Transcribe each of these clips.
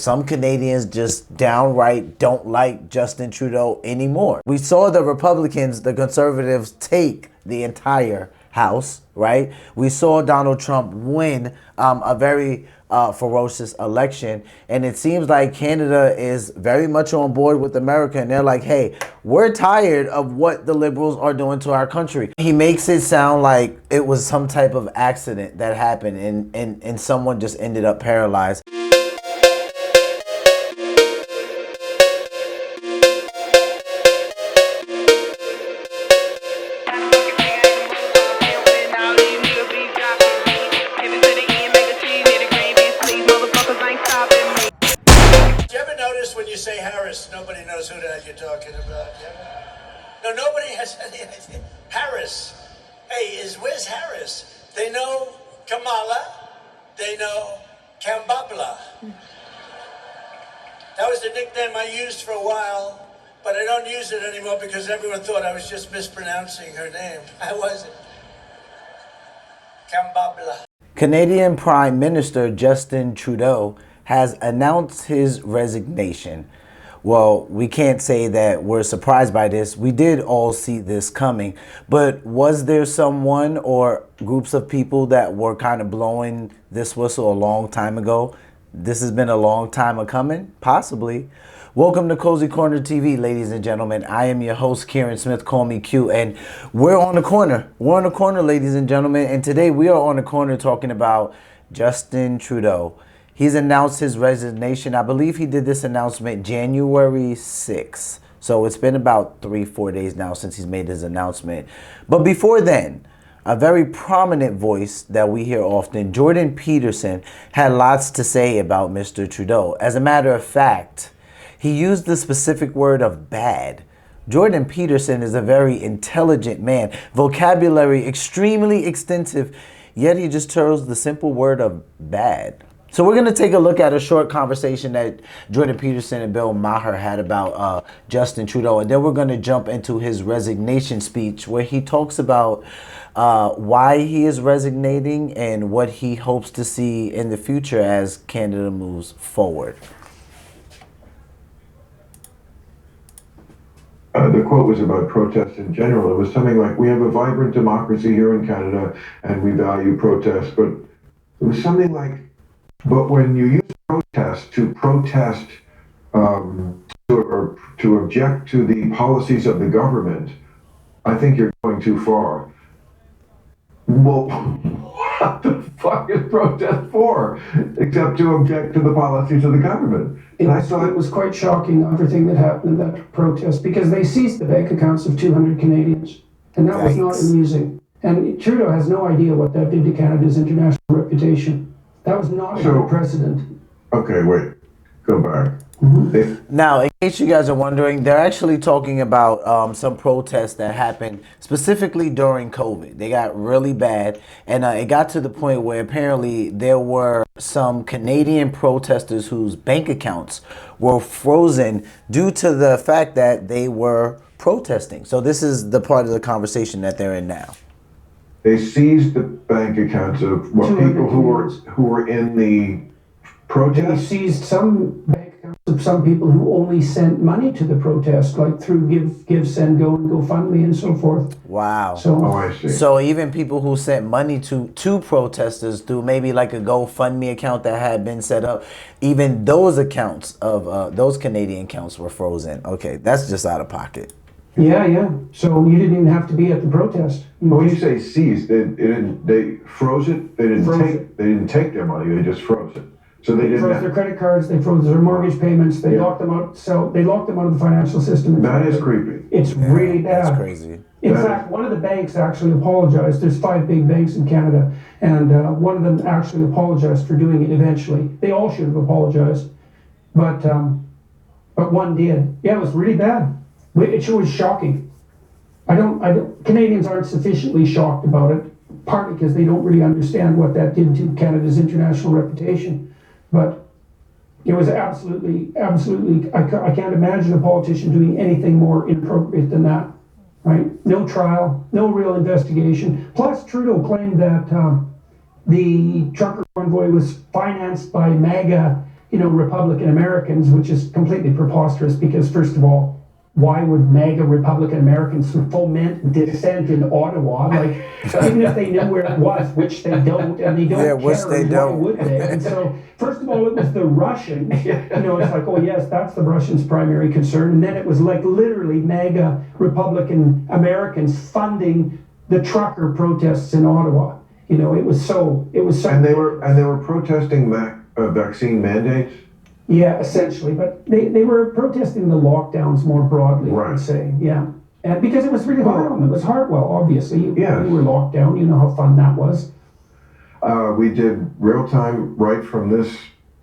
Some Canadians just downright don't like Justin Trudeau anymore. We saw the Republicans, the Conservatives, take the entire House, right? We saw Donald Trump win a very ferocious election, and it seems like Canada is very much on board with America, and they're like, hey, we're tired of what the Liberals are doing to our country. He makes it sound like it was some type of accident that happened and someone just ended up paralyzed. When you say Harris, nobody knows who the hell you're talking about. No, nobody has any idea. Harris. Hey, where's Harris? They know Kamala. They know Kambabla. That was the nickname I used for a while, but I don't use it anymore because everyone thought I was just mispronouncing her name. I wasn't. Kambabla. Canadian Prime Minister Justin Trudeau has announced his resignation. Well, we can't say that we're surprised by this. We did all see this coming. But was there someone or groups of people that were kind of blowing this whistle a long time ago? This has been a long time coming? Possibly. Welcome to CozyCorner TV, ladies and gentlemen. I am your host, Kieran Smith, call me Q, and we're on the corner. We're on the corner, ladies and gentlemen, and today we are on the corner talking about Justin Trudeau. He's announced his resignation. I believe he did this announcement January 6th. So it's been about 3-4 days now since he's made his announcement. But before then, a very prominent voice that we hear often, Jordan Peterson, had lots to say about Mr. Trudeau. As a matter of fact, he used the specific word of bad. Jordan Peterson is a very intelligent man, vocabulary extremely extensive, yet he just chose the simple word of bad. So we're going to take a look at a short conversation that Jordan Peterson and Bill Maher had about Justin Trudeau. And then we're going to jump into his resignation speech where he talks about why he is resignating and what he hopes to see in the future as Canada moves forward. The quote was about protest in general. It was something like, we have a vibrant democracy here in Canada and we value protest. But it was something like, but when you use protest to protest or to object to the policies of the government, I think you're going too far. Well, what the fuck is protest for? Except to object to the policies of the government. And I thought it was quite shocking, everything that happened in that protest, because they seized the bank accounts of 200 Canadians. And that was not amusing. And Trudeau has no idea what that did to Canada's international reputation. That was not a good precedent. Okay, wait. Go back. Now, in case you guys are wondering, they're actually talking about some protests that happened specifically during COVID. They got really bad, and it got to the point where apparently there were some Canadian protesters whose bank accounts were frozen due to the fact that they were protesting. So this is the part of the conversation that they're in now. They seized the bank accounts of what people who were in the protest. They seized some bank accounts of some people who only sent money to the protest, like through Give, Send, Go, and GoFundMe and so forth. Wow. So, I see. So even people who sent money to protesters through maybe like a GoFundMe account that had been set up, even those accounts of those Canadian accounts were frozen. Okay, that's just out of pocket. Yeah. So you didn't even have to be at the protest. When you say seized, they froze it. They didn't take their money. They just froze it. So they froze their credit cards. They froze their mortgage payments. They locked them out. So they locked them out of the financial system. That is creepy. It's really bad. That's crazy. In fact, one of the banks actually apologized. There's 5 big banks in Canada, and one of them actually apologized for doing it eventually. They all should have apologized, but one did. Yeah, it was really bad. It was shocking. Canadians aren't sufficiently shocked about it, partly because they don't really understand what that did to Canada's international reputation. But it was absolutely, I can't imagine a politician doing anything more inappropriate than that, right? No trial, no real investigation. Plus, Trudeau claimed that the trucker convoy was financed by MAGA Republican Americans, which is completely preposterous because, first of all, why would MAGA Republican Americans foment dissent in Ottawa? Like, even if they know where it was, which they don't, and they don't care, why would they? And so, first of all, it was the Russians. It's like, oh yes, that's the Russians' primary concern. And then it was like literally MAGA Republican Americans funding the trucker protests in Ottawa. It was so. And they were protesting vaccine mandates. Yeah, essentially, but they were protesting the lockdowns more broadly, right. I would say, yeah. And because it was really hard on them. It was hard, obviously. We were locked down, you know how fun that was. We did real-time right from this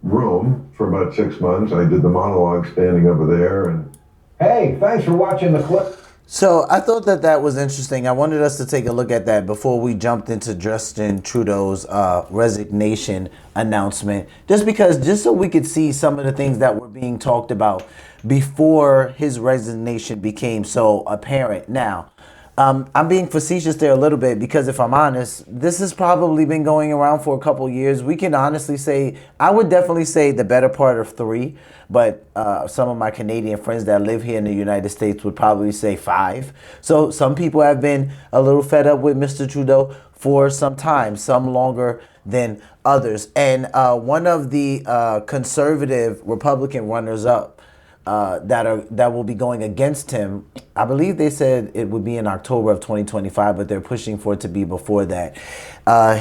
room for about 6 months. I did the monologue standing over there, and hey, thanks for watching the clip. So I thought that was interesting. I wanted us to take a look at that before we jumped into Justin Trudeau's resignation announcement, just so we could see some of the things that were being talked about before his resignation became so apparent. Now, I'm being facetious there a little bit because if I'm honest, this has probably been going around for a couple years. We can honestly say, I would definitely say the better part of 3, but some of my Canadian friends that live here in the United States would probably say 5. So some people have been a little fed up with Mr. Trudeau for some time, some longer than others. And one of the conservative Republican runners-up that will be going against him, I believe they said it would be in October of 2025, but they're pushing for it to be before that.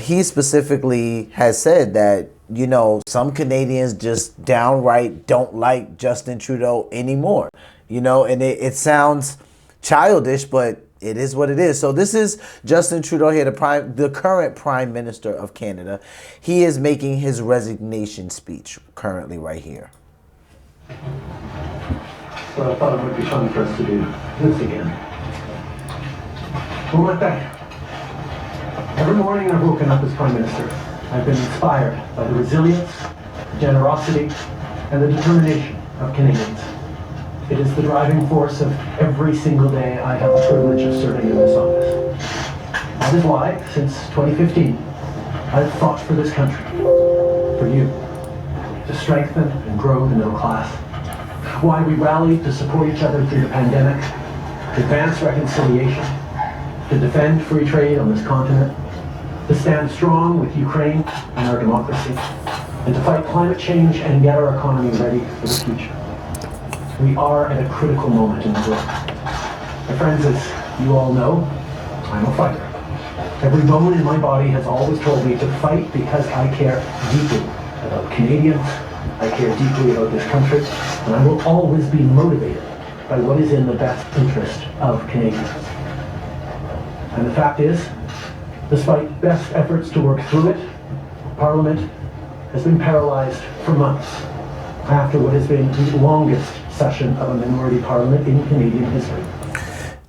He specifically has said that, some Canadians just downright don't like Justin Trudeau anymore, and it sounds childish, but it is what it is. So this is Justin Trudeau here, the current Prime Minister of Canada. He is making his resignation speech currently right here. So I thought it would be fun for us to do this again. Well, with that, every morning I've woken up as Prime Minister. I've been inspired by the resilience, generosity, and the determination of Canadians. It is the driving force of every single day I have the privilege of serving in this office. That is why, since 2015, I've fought for this country, for you, to strengthen and grow the middle class. Why we rallied to support each other through the pandemic, to advance reconciliation, to defend free trade on this continent, to stand strong with Ukraine and our democracy, and to fight climate change and get our economy ready for the future. We are at a critical moment in the world. My friends, as you all know, I'm a fighter. Every bone in my body has always told me to fight because I care deeply about Canadians, I care deeply about this country, and I will always be motivated by what is in the best interest of Canadians. And the fact is, despite best efforts to work through it, Parliament has been paralyzed for months after what has been the longest session of a minority parliament in Canadian history.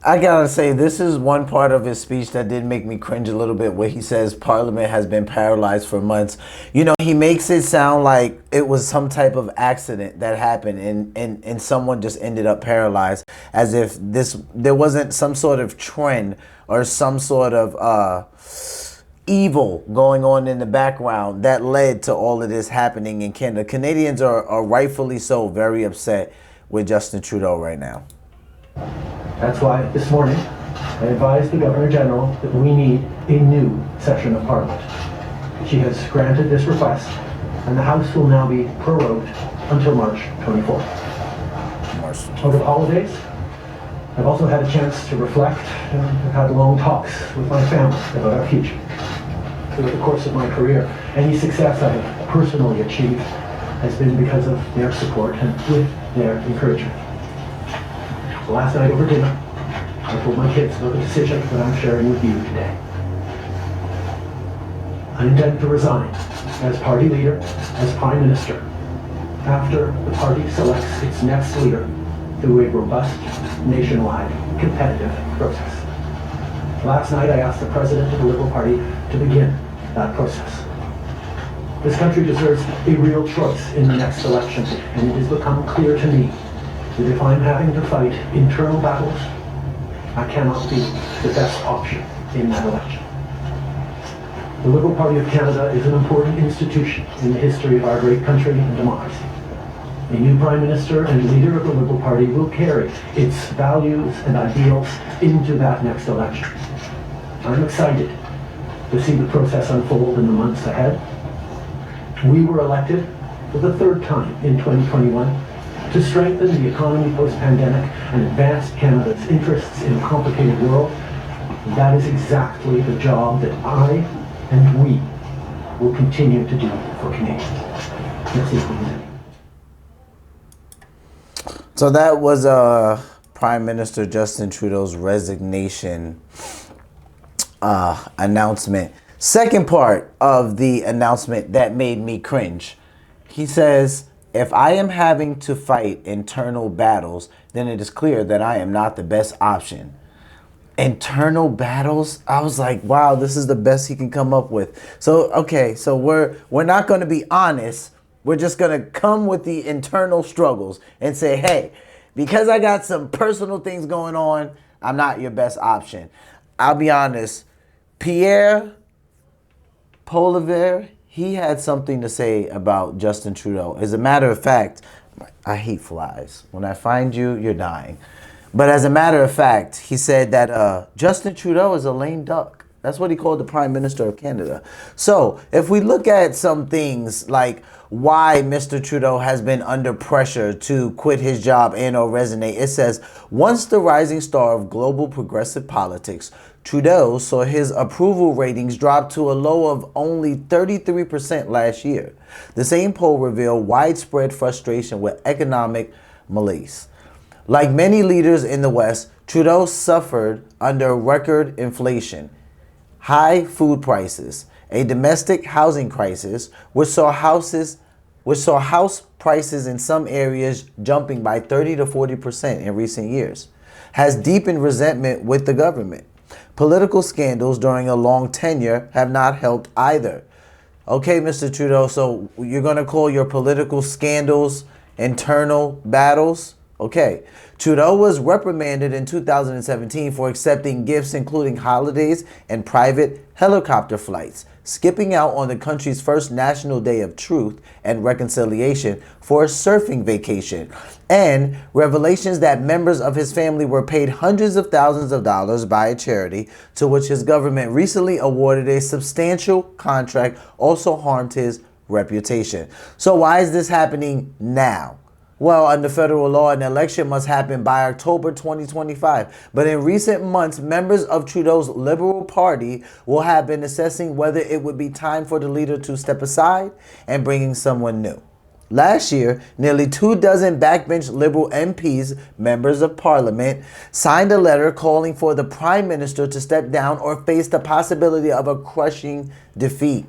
I gotta say, this is one part of his speech that did make me cringe a little bit, where he says Parliament has been paralyzed for months. He makes it sound like it was some type of accident that happened and someone just ended up paralyzed, as if there wasn't some sort of trend or some sort of evil going on in the background that led to all of this happening in Canada. Canadians are rightfully so very upset with Justin Trudeau right now. That's why this morning I advised the Governor General that we need a new session of Parliament. She has granted this request, and the House will now be prorogued until March 24th. Over the holidays, I've also had a chance to reflect and I've had long talks with my family about our future. Throughout the course of my career, any success I have personally achieved has been because of their support and with their encouragement. So last night over dinner, I told my kids about the decision that I'm sharing with you today. I intend to resign as party leader, as Prime Minister, after the party selects its next leader through a robust, nationwide, competitive process. Last night I asked the President of the Liberal Party to begin that process. This country deserves a real choice in the next election, and it has become clear to me that if I'm having to fight internal battles, I cannot be the best option in that election. The Liberal Party of Canada is an important institution in the history of our great country and democracy. A new Prime Minister and leader of the Liberal Party will carry its values and ideals into that next election. I'm excited to see the process unfold in the months ahead. We were elected for the third time in 2021 to strengthen the economy post-pandemic and advance Canada's interests in a complicated world. That is exactly the job that I and we will continue to do for Canadians. Merci. So that was Prime Minister Justin Trudeau's resignation announcement. Second part of the announcement that made me cringe. He says, if I am having to fight internal battles, then it is clear that I am not the best option. Internal battles? I was like, wow, this is the best he can come up with. So, okay, so we're not going to be honest. We're just going to come with the internal struggles and say, hey, because I got some personal things going on, I'm not your best option. I'll be honest. Pierre Poilievre, he had something to say about Justin Trudeau. As a matter of fact, I hate flies. When I find you, you're dying. But as a matter of fact, he said that Justin Trudeau is a lame duck. That's what he called the Prime Minister of Canada. So if we look at some things like why Mr. Trudeau has been under pressure to quit his job and or resignate, it says, once the rising star of global progressive politics, Trudeau saw his approval ratings drop to a low of only 33% last year. The same poll revealed widespread frustration with economic malaise. Like many leaders in the West, Trudeau suffered under record inflation, high food prices, a domestic housing crisis, which saw house prices in some areas jumping by 30 to 40% in recent years, has deepened resentment with the government. Political scandals during a long tenure have not helped either. Okay, Mr. Trudeau, so you're going to call your political scandals internal battles? Okay. Trudeau was reprimanded in 2017 for accepting gifts including holidays and private helicopter flights, skipping out on the country's first National Day of Truth and Reconciliation for a surfing vacation, and revelations that members of his family were paid hundreds of thousands of dollars by a charity to which his government recently awarded a substantial contract also harmed his reputation. So why is this happening now? Well, under federal law, an election must happen by October 2025. But in recent months, members of Trudeau's Liberal Party will have been assessing whether it would be time for the leader to step aside and bring in someone new. Last year, nearly 24 backbench Liberal MPs, members of Parliament, signed a letter calling for the Prime Minister to step down or face the possibility of a crushing defeat.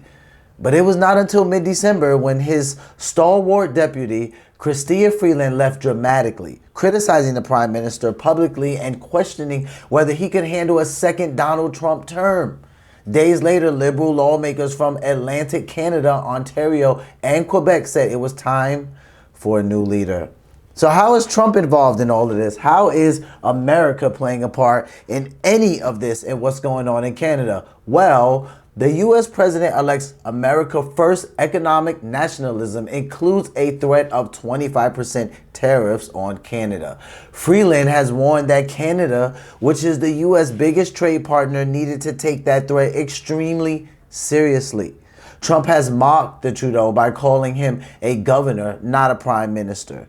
But it was not until mid-December when his stalwart deputy, Chrystia Freeland, left dramatically, criticizing the Prime Minister publicly and questioning whether he could handle a second Donald Trump term. Days later, Liberal lawmakers from Atlantic Canada, Ontario, and Quebec said it was time for a new leader. So how is Trump involved in all of this? How is America playing a part in any of this and what's going on in Canada? Well, the U.S. President-elect's America First economic nationalism includes a threat of 25% tariffs on Canada. Freeland has warned that Canada, which is the U.S. biggest trade partner, needed to take that threat extremely seriously. Trump has mocked the Trudeau by calling him a governor, not a prime minister,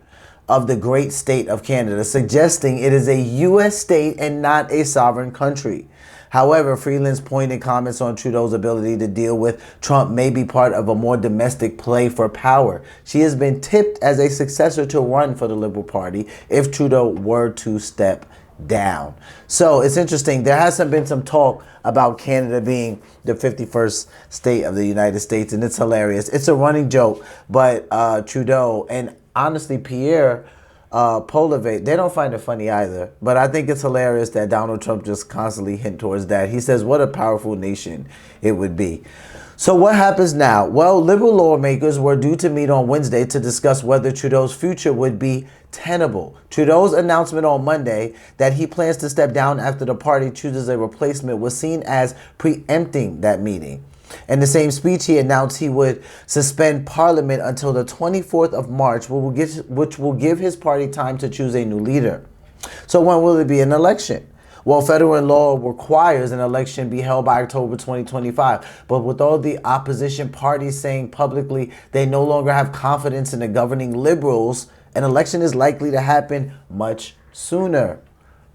of the great state of Canada, suggesting it is a U.S. state and not a sovereign country. However, Freeland's pointed comments on Trudeau's ability to deal with Trump may be part of a more domestic play for power. She has been tipped as a successor to run for the Liberal Party if Trudeau were to step down. So it's interesting. There hasn't been some talk about Canada being the 51st state of the United States, and it's hilarious. It's a running joke, but Trudeau and honestly Pierre Poilievre, they don't find it funny either. But I think it's hilarious that Donald Trump just constantly hint towards that. He says, what a powerful nation it would be. So what happens now? Well, Liberal lawmakers were due to meet on Wednesday to discuss whether Trudeau's future would be tenable. Trudeau's announcement on Monday that he plans to step down after the party chooses a replacement was seen as preempting that meeting. In the same speech, he announced he would suspend parliament until the 24th of March, which will give his party time to choose a new leader. So when will it be an election? Well, federal law requires an election be held by October 2025. But with all the opposition parties saying publicly they no longer have confidence in the governing Liberals, an election is likely to happen much sooner.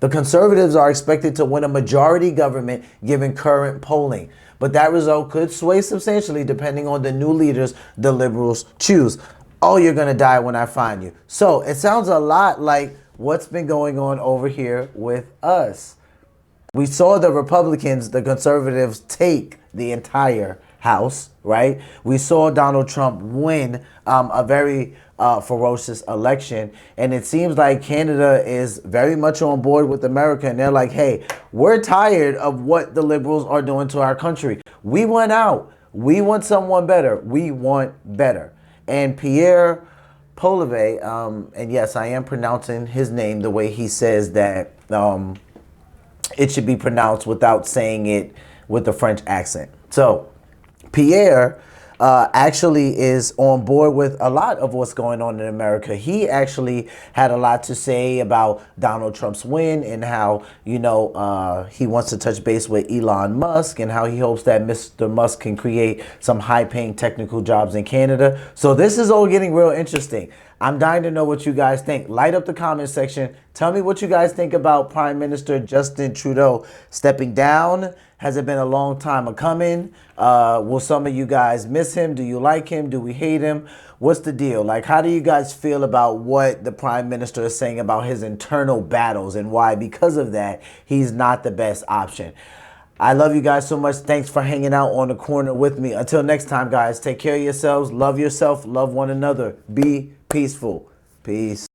The Conservatives are expected to win a majority government given current polling. But that result could sway substantially depending on the new leaders the Liberals choose. Oh, you're going to die when I find you. So it sounds a lot like what's been going on over here with us. We saw the Republicans, the Conservatives, take the entire House, right? We saw Donald Trump win a very ferocious election. And it seems like Canada is very much on board with America. And they're like, hey, we're tired of what the Liberals are doing to our country. We want out. We want someone better. We want better. And Pierre Poilievre, and yes, I am pronouncing his name the way he says that it should be pronounced without saying it with a French accent. So Pierre actually is on board with a lot of what's going on in America. He actually had a lot to say about Donald Trump's win and how, you know, he wants to touch base with Elon Musk and how he hopes that Mr. Musk can create some high-paying technical jobs in Canada. So this is all getting real interesting. I'm dying to know what you guys think. Light up the comment section. Tell me what you guys think about Prime Minister Justin Trudeau stepping down. Has it been a long time a coming? Will some of you guys miss him? Do you like him? Do we hate him? What's the deal? Like, how do you guys feel about what the Prime Minister is saying about his internal battles and why, because of that, he's not the best option? I love you guys so much. Thanks for hanging out on the corner with me. Until next time, guys, take care of yourselves. Love yourself. Love one another. Be peaceful. Peace.